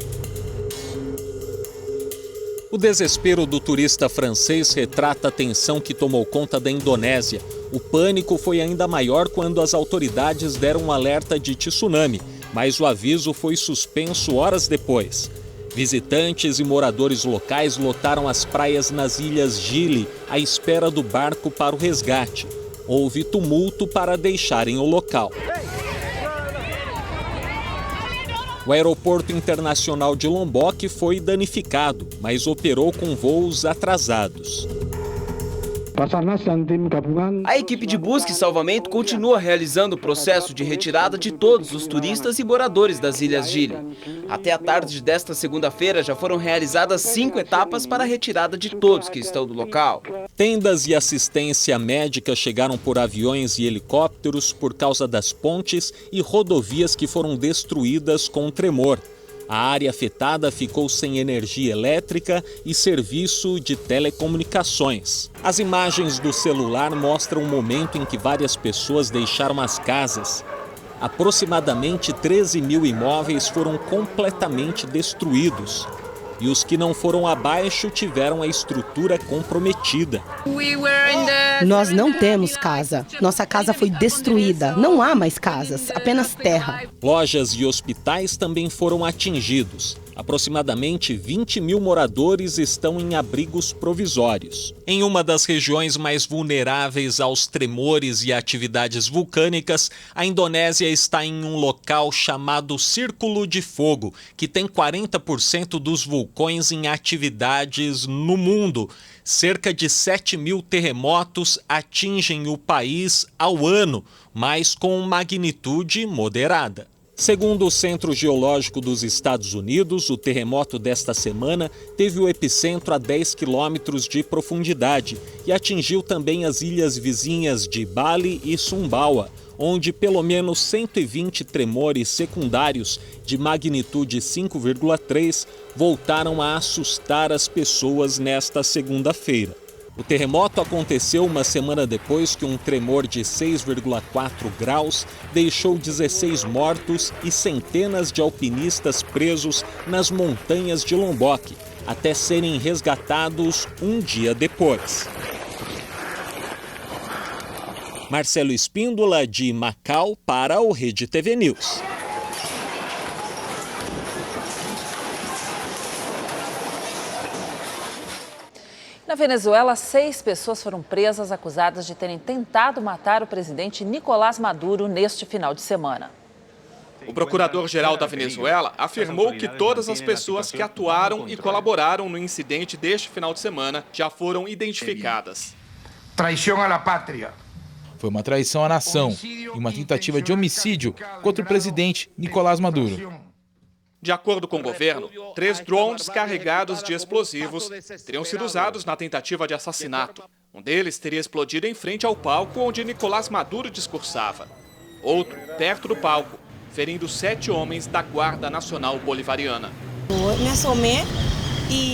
O desespero do turista francês retrata a tensão que tomou conta da Indonésia. O pânico foi ainda maior quando as autoridades deram um alerta de tsunami, mas o aviso foi suspenso horas depois. Visitantes e moradores locais lotaram as praias nas ilhas Gili à espera do barco para o resgate. Houve tumulto para deixarem o local. O aeroporto internacional de Lombok foi danificado, mas operou com voos atrasados. A equipe de busca e salvamento continua realizando o processo de retirada de todos os turistas e moradores das Ilhas Gili. Até a tarde desta segunda-feira já foram realizadas 5 etapas para a retirada de todos que estão no local. Tendas e assistência médica chegaram por aviões e helicópteros por causa das pontes e rodovias que foram destruídas com o tremor. A área afetada ficou sem energia elétrica e serviço de telecomunicações. As imagens do celular mostram o momento em que várias pessoas deixaram as casas. Aproximadamente 13 mil imóveis foram completamente destruídos. E os que não foram abaixo tiveram a estrutura comprometida. Nós não temos casa. Nossa casa foi destruída. Não há mais casas, apenas terra. Lojas e hospitais também foram atingidos. Aproximadamente 20 mil moradores estão em abrigos provisórios. Em uma das regiões mais vulneráveis aos tremores e atividades vulcânicas, a Indonésia está em um local chamado Círculo de Fogo, que tem 40% dos vulcões em atividades no mundo. Cerca de 7 mil terremotos atingem o país ao ano, mas com magnitude moderada. Segundo o Centro Geológico dos Estados Unidos, o terremoto desta semana teve o epicentro a 10 quilômetros de profundidade e atingiu também as ilhas vizinhas de Bali e Sumbawa, onde pelo menos 120 tremores secundários de magnitude 5,3 voltaram a assustar as pessoas nesta segunda-feira. O terremoto aconteceu uma semana depois que um tremor de 6,4 graus deixou 16 mortos e centenas de alpinistas presos nas montanhas de Lombok, até serem resgatados um dia depois. Marcelo Espíndola, de Macau, para o Rede TV News. Na Venezuela, 6 pessoas foram presas acusadas de terem tentado matar o presidente Nicolás Maduro neste final de semana. O procurador-geral da Venezuela afirmou que todas as pessoas que atuaram e colaboraram no incidente deste final de semana já foram identificadas. Traição à pátria. Foi uma traição à nação e uma tentativa de homicídio contra o presidente Nicolás Maduro. De acordo com o governo, 3 drones carregados de explosivos teriam sido usados na tentativa de assassinato. Um deles teria explodido em frente ao palco onde Nicolás Maduro discursava. Outro, perto do palco, ferindo 7 homens da Guarda Nacional Bolivariana. Me assomé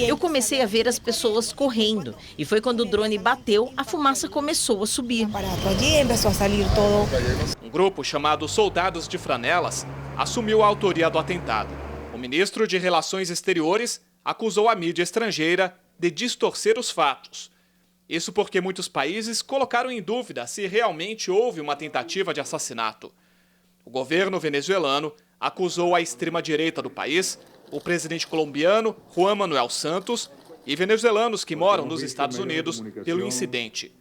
Eu comecei a ver as pessoas correndo e foi quando o drone bateu, a fumaça começou a subir. Um grupo chamado Soldados de Franelas assumiu a autoria do atentado. O ministro de Relações Exteriores acusou a mídia estrangeira de distorcer os fatos. Isso porque muitos países colocaram em dúvida se realmente houve uma tentativa de assassinato. O governo venezuelano acusou a extrema-direita do país, o presidente colombiano Juan Manuel Santos e venezuelanos que moram nos Estados Unidos pelo incidente.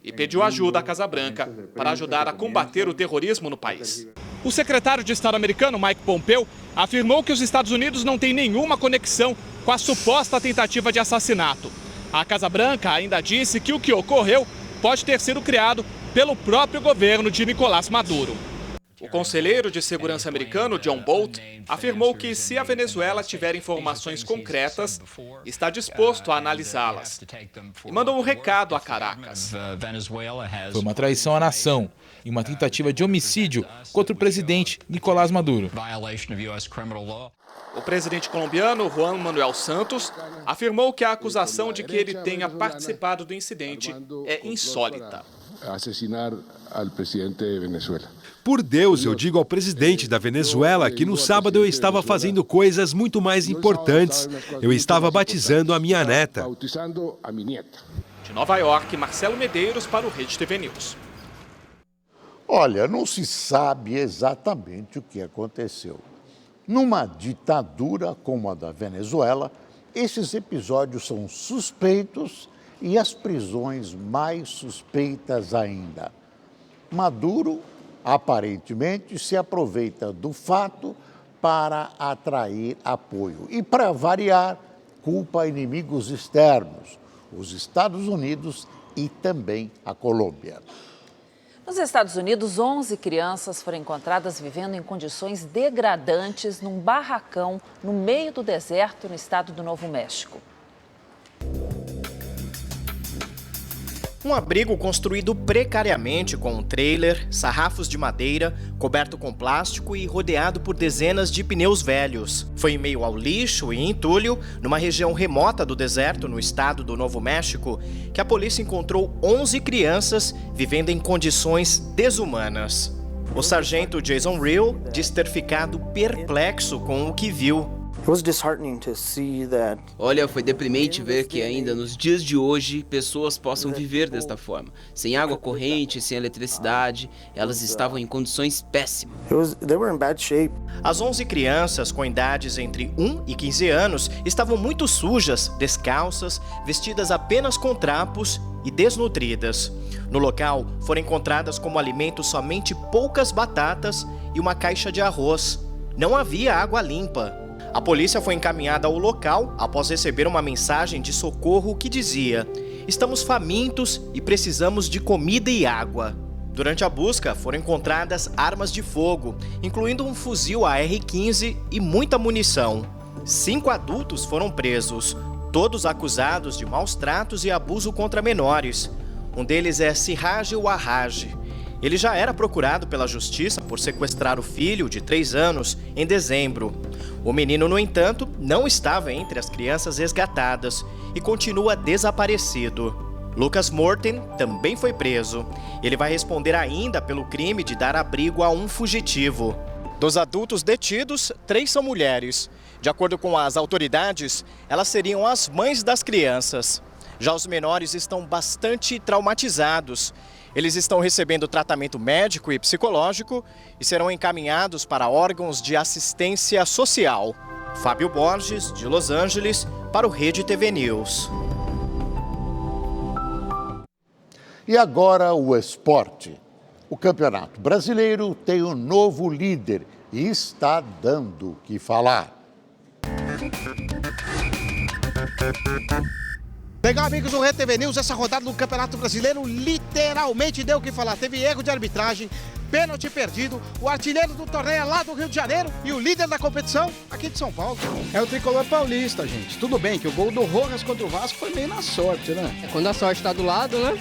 E pediu ajuda à Casa Branca para ajudar a combater o terrorismo no país. O secretário de Estado americano, Mike Pompeo, afirmou que os Estados Unidos não têm nenhuma conexão com a suposta tentativa de assassinato. A Casa Branca ainda disse que o que ocorreu pode ter sido criado pelo próprio governo de Nicolás Maduro. O conselheiro de segurança americano, John Bolt, afirmou que se a Venezuela tiver informações concretas, está disposto a analisá-las. E mandou um recado a Caracas. Foi uma traição à nação e uma tentativa de homicídio contra o presidente Nicolás Maduro. O presidente colombiano, Juan Manuel Santos, afirmou que a acusação de que ele tenha participado do incidente é insólita. Assassinar ao presidente de Venezuela. Por Deus, eu digo ao presidente da Venezuela que no sábado eu estava fazendo coisas muito mais importantes. Eu estava batizando a minha neta. De Nova York, Marcelo Medeiros para o Rede TV News. Olha, não se sabe exatamente o que aconteceu. Numa ditadura como a da Venezuela, esses episódios são suspeitos e as prisões mais suspeitas ainda. Maduro, aparentemente, se aproveita do fato para atrair apoio e, para variar, culpa inimigos externos, os Estados Unidos e também a Colômbia. Nos Estados Unidos, 11 crianças foram encontradas vivendo em condições degradantes num barracão no meio do deserto no estado do Novo México. Um abrigo construído precariamente com um trailer, sarrafos de madeira, coberto com plástico e rodeado por dezenas de pneus velhos. Foi em meio ao lixo e entulho, numa região remota do deserto, no estado do Novo México, que a polícia encontrou 11 crianças vivendo em condições desumanas. O sargento Jason Real diz ter ficado perplexo com o que viu. Olha, foi deprimente ver que ainda nos dias de hoje pessoas possam viver desta forma. Sem água corrente, sem eletricidade, elas estavam em condições péssimas. As 11 crianças com idades entre 1 e 15 anos estavam muito sujas, descalças, vestidas apenas com trapos e desnutridas. No local foram encontradas como alimento somente poucas batatas e uma caixa de arroz. Não havia água limpa. A polícia foi encaminhada ao local após receber uma mensagem de socorro que dizia: "Estamos famintos e precisamos de comida e água". Durante a busca, foram encontradas armas de fogo, incluindo um fuzil AR-15 e muita munição. 5 adultos foram presos, todos acusados de maus tratos e abuso contra menores. Um deles é Siraj Warraj. Ele já era procurado pela justiça por sequestrar o filho, de 3 anos, em dezembro. O menino, no entanto, não estava entre as crianças resgatadas e continua desaparecido. Lucas Morten também foi preso. Ele vai responder ainda pelo crime de dar abrigo a um fugitivo. Dos adultos detidos, 3 são mulheres. De acordo com as autoridades, elas seriam as mães das crianças. Já os menores estão bastante traumatizados. Eles estão recebendo tratamento médico e psicológico e serão encaminhados para órgãos de assistência social. Fábio Borges, de Los Angeles, para o Rede TV News. E agora o esporte. O Campeonato Brasileiro tem um novo líder e está dando o que falar. Legal, amigos do Rede TV News, essa rodada do Campeonato Brasileiro literalmente deu o que falar. Teve erro de arbitragem, pênalti perdido, o artilheiro do torneio é lá do Rio de Janeiro e o líder da competição aqui de São Paulo. É o tricolor paulista, gente. Tudo bem que o gol do Rojas contra o Vasco foi meio na sorte, né? Quando a sorte tá do lado, né?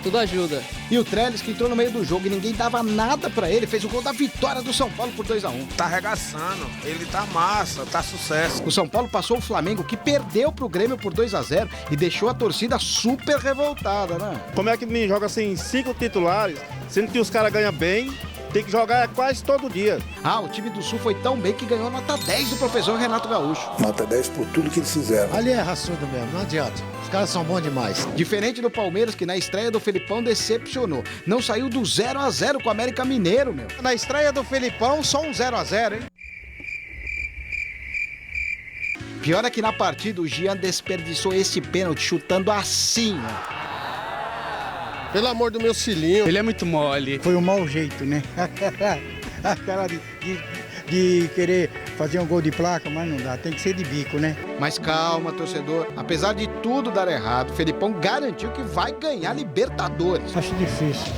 tudo ajuda. E o Trellis, que entrou no meio do jogo e ninguém dava nada pra ele, fez o gol da vitória do São Paulo por 2-1. Tá arregaçando, ele tá massa, tá sucesso. O São Paulo passou o Flamengo, que perdeu pro Grêmio por 2-0 e deixou a torcida super revoltada, né? Como é que me joga assim 5 titulares, sendo que os caras ganham bem? Tem que jogar quase todo dia. O time do Sul foi tão bem que ganhou nota 10 do professor Renato Gaúcho. Nota 10 por tudo que eles fizeram. Ali é raçudo mesmo, não adianta. Os caras são bons demais. Diferente do Palmeiras, que na estreia do Felipão decepcionou. Não saiu do 0-0 com o América Mineiro, meu. Na estreia do Felipão, só um 0-0, hein? Pior é que na partida o Jean desperdiçou esse pênalti chutando assim, ó. Pelo amor do meu filhinho. Ele é muito mole. Foi um mau jeito, né? A cara de querer fazer um gol de placa, mas não dá, tem que ser de bico, né? Mas calma, torcedor. Apesar de tudo dar errado, o Felipão garantiu que vai ganhar Libertadores. Acho difícil.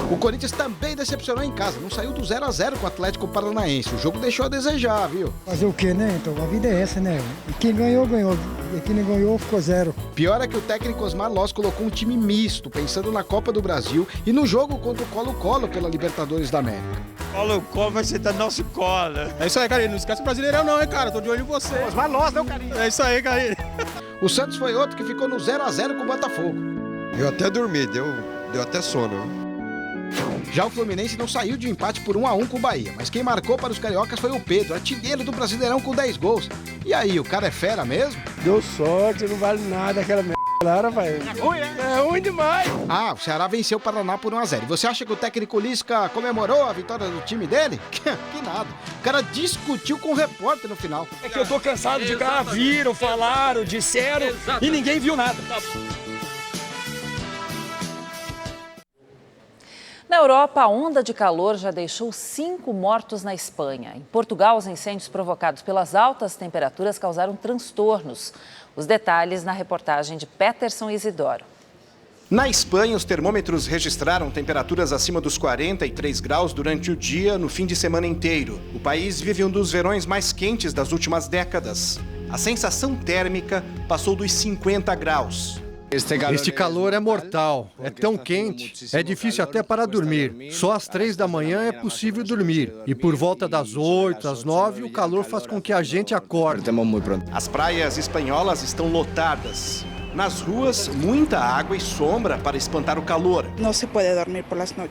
O Corinthians também decepcionou em casa, não saiu do 0-0 com o Atlético Paranaense. O jogo deixou a desejar, viu? Fazer o quê, né? Então, a vida é essa, né? E quem ganhou, ganhou. E quem não ganhou, ficou 0. Pior é que o técnico Osmar Loss colocou um time misto, pensando na Copa do Brasil e no jogo contra o Colo-Colo pela Libertadores da América. Colo-Colo vai ser da nosso colo. É isso aí, Carlinhos. Não esquece o Brasileirão não, hein, cara? Tô de olho em você. Osmar Loss, não, Carlinhos? É isso aí, Carlinhos. O Santos foi outro que ficou no 0-0 com o Botafogo. Eu até dormi, deu até sono. Já o Fluminense não saiu de empate por 1-1 com o Bahia, mas quem marcou para os cariocas foi o Pedro, artilheiro do Brasileirão com 10 gols. E aí, o cara é fera mesmo? Deu sorte, não vale nada aquela merda lá, rapaz. É ruim, né? É ruim demais. O Ceará venceu o Paraná por 1-0. E você acha que o técnico Lisca comemorou a vitória do time dele? Que nada. O cara discutiu com o repórter no final. É que eu tô cansado de cara, viram, falaram, disseram e ninguém viu nada. Na Europa, a onda de calor já deixou 5 mortos na Espanha. Em Portugal, os incêndios provocados pelas altas temperaturas causaram transtornos. Os detalhes na reportagem de Peterson Isidoro. Na Espanha, os termômetros registraram temperaturas acima dos 43 graus durante o dia, no fim de semana inteiro. O país vive um dos verões mais quentes das últimas décadas. A sensação térmica passou dos 50 graus. Este calor é mortal, é tão quente, é difícil até para dormir. Só às 3 da manhã é possível dormir. E por volta das 8, às 9, o calor faz com que a gente acorde. As praias espanholas estão lotadas. Nas ruas, muita água e sombra para espantar o calor.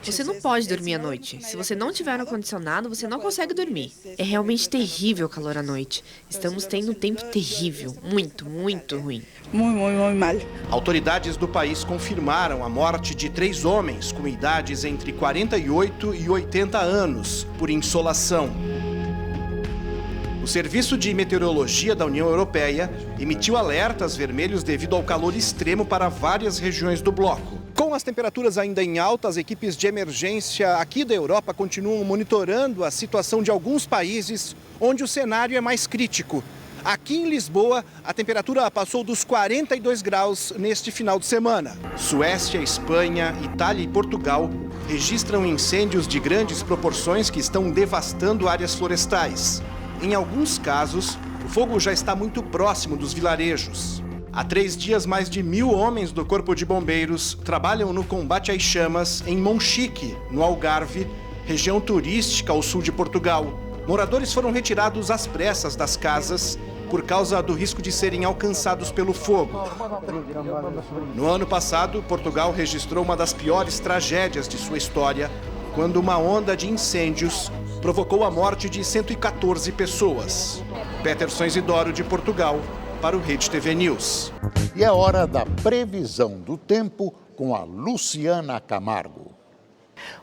Você não pode dormir à noite. Se você não tiver ar-condicionado, você não consegue dormir. É realmente terrível o calor à noite. Estamos tendo um tempo terrível. Muito, muito ruim. Muito mal. Autoridades do país confirmaram a morte de 3 homens com idades entre 48 e 80 anos por insolação. O Serviço de Meteorologia da União Europeia emitiu alertas vermelhos devido ao calor extremo para várias regiões do bloco. Com as temperaturas ainda em alta, as equipes de emergência aqui da Europa continuam monitorando a situação de alguns países onde o cenário é mais crítico. Aqui em Lisboa, a temperatura passou dos 42 graus neste final de semana. Suécia, Espanha, Itália e Portugal registram incêndios de grandes proporções que estão devastando áreas florestais. Em alguns casos, o fogo já está muito próximo dos vilarejos. Há 3 dias, mais de 1.000 homens do Corpo de Bombeiros trabalham no combate às chamas em Monchique, no Algarve, região turística ao sul de Portugal. Moradores foram retirados às pressas das casas por causa do risco de serem alcançados pelo fogo. No ano passado, Portugal registrou uma das piores tragédias de sua história, quando uma onda de incêndios provocou a morte de 114 pessoas. Peterson Isidoro, de Portugal, para o Rede TV News. E é hora da previsão do tempo com a Luciana Camargo.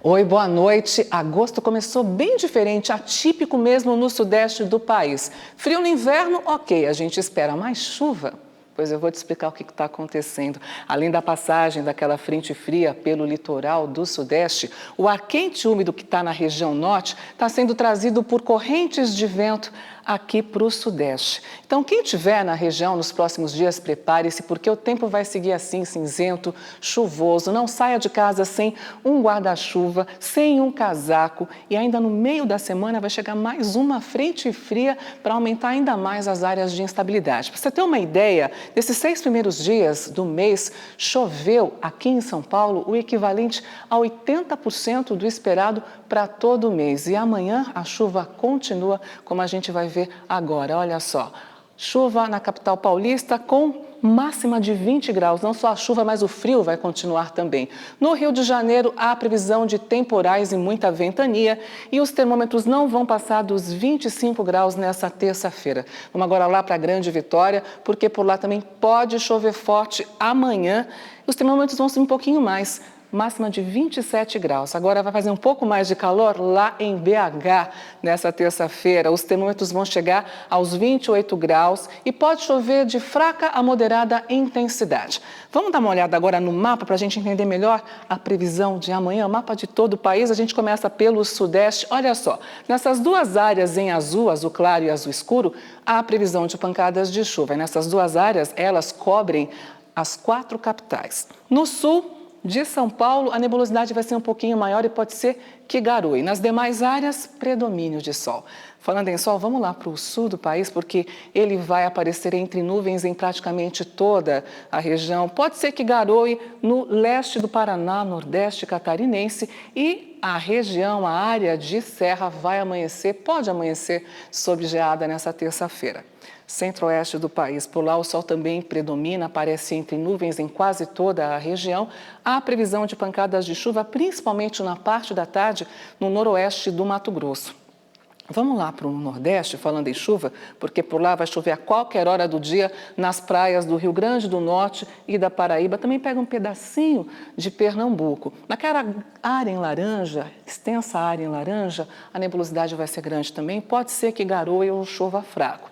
Oi, boa noite. Agosto começou bem diferente, atípico mesmo no sudeste do país. Frio no inverno, ok, a gente espera mais chuva. Pois eu vou te explicar o que está acontecendo. Além da passagem daquela frente fria pelo litoral do sudeste, o ar quente e úmido que está na região norte está sendo trazido por correntes de vento aqui para o Sudeste. Então, quem estiver na região nos próximos dias, prepare-se, porque o tempo vai seguir assim, cinzento, chuvoso. Não saia de casa sem um guarda-chuva, sem um casaco. E ainda no meio da semana vai chegar mais uma frente fria para aumentar ainda mais as áreas de instabilidade. Para você ter uma ideia, nesses 6 primeiros dias do mês, choveu aqui em São Paulo o equivalente a 80% do esperado para todo o mês. E amanhã a chuva continua, como a gente vai ver agora. Olha só, chuva na capital paulista com máxima de 20 graus. Não só a chuva, mas o frio vai continuar também. No Rio de Janeiro, há previsão de temporais e muita ventania e os termômetros não vão passar dos 25 graus nessa terça-feira. Vamos agora lá para a Grande Vitória, porque por lá também pode chover forte amanhã. Os termômetros vão subir um pouquinho mais. Máxima de 27 graus. Agora vai fazer um pouco mais de calor lá em BH nessa terça-feira. Os termômetros vão chegar aos 28 graus e pode chover de fraca a moderada intensidade. Vamos dar uma olhada agora no mapa para a gente entender melhor a previsão de amanhã, o mapa de todo o país. A gente começa pelo Sudeste. Olha só, nessas duas áreas em azul, azul claro e azul escuro, há a previsão de pancadas de chuva. E nessas duas áreas, elas cobrem as 4 capitais. No sul de São Paulo, a nebulosidade vai ser um pouquinho maior e pode ser que garoe. Nas demais áreas, predomínio de sol. Falando em sol, vamos lá para o sul do país, porque ele vai aparecer entre nuvens em praticamente toda a região. Pode ser que garoe no leste do Paraná, nordeste catarinense e a região, a área de serra vai amanhecer, pode amanhecer sob geada nessa terça-feira. Centro-oeste do país, por lá o sol também predomina, aparece entre nuvens em quase toda a região. Há previsão de pancadas de chuva, principalmente na parte da tarde, no noroeste do Mato Grosso. Vamos lá para o Nordeste, falando em chuva, porque por lá vai chover a qualquer hora do dia nas praias do Rio Grande do Norte e da Paraíba. Também pega um pedacinho de Pernambuco. Naquela área em laranja, extensa área em laranja, a nebulosidade vai ser grande também. Pode ser que garoe ou chova fraco.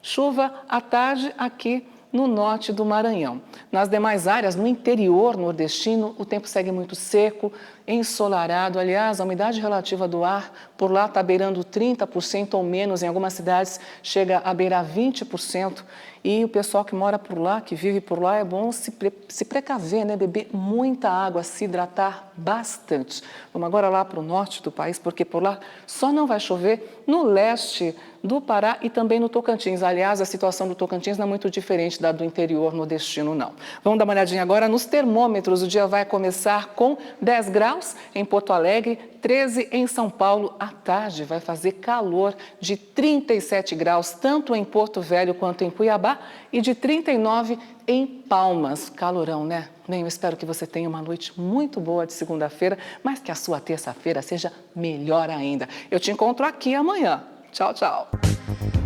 Chuva à tarde aqui no norte do Maranhão. Nas demais áreas, no interior nordestino, o tempo segue muito seco, ensolarado. Aliás, a umidade relativa do ar por lá está beirando 30% ou menos. Em algumas cidades chega a beirar 20%. E o pessoal que mora por lá, que vive por lá, é bom se precaver, né? Beber muita água, se hidratar bastante. Vamos agora lá para o norte do país, porque por lá só não vai chover no leste do Pará e também no Tocantins. Aliás, a situação do Tocantins não é muito diferente da do interior nordestino, não. Vamos dar uma olhadinha agora nos termômetros. O dia vai começar com 10 graus em Porto Alegre, 13 em São Paulo. À tarde vai fazer calor de 37 graus, tanto em Porto Velho quanto em Cuiabá, e de 39 em Palmas. Calorão, né? Bem, eu espero que você tenha uma noite muito boa de segunda-feira, mas que a sua terça-feira seja melhor ainda. Eu te encontro aqui amanhã. Tchau, tchau.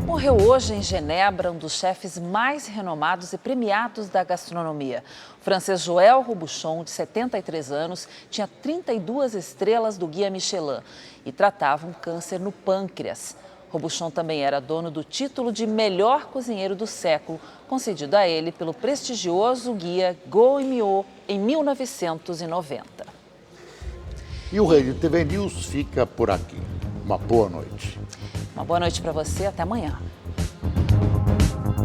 Morreu hoje em Genebra um dos chefes mais renomados e premiados da gastronomia. O francês Joël Robuchon, de 73 anos, tinha 32 estrelas do Guia Michelin e tratava um câncer no pâncreas. Robuchon também era dono do título de melhor cozinheiro do século, concedido a ele pelo prestigioso guia Gourmillot em 1990. E o Rede TV News fica por aqui. Uma boa noite. Uma boa noite para você, até amanhã.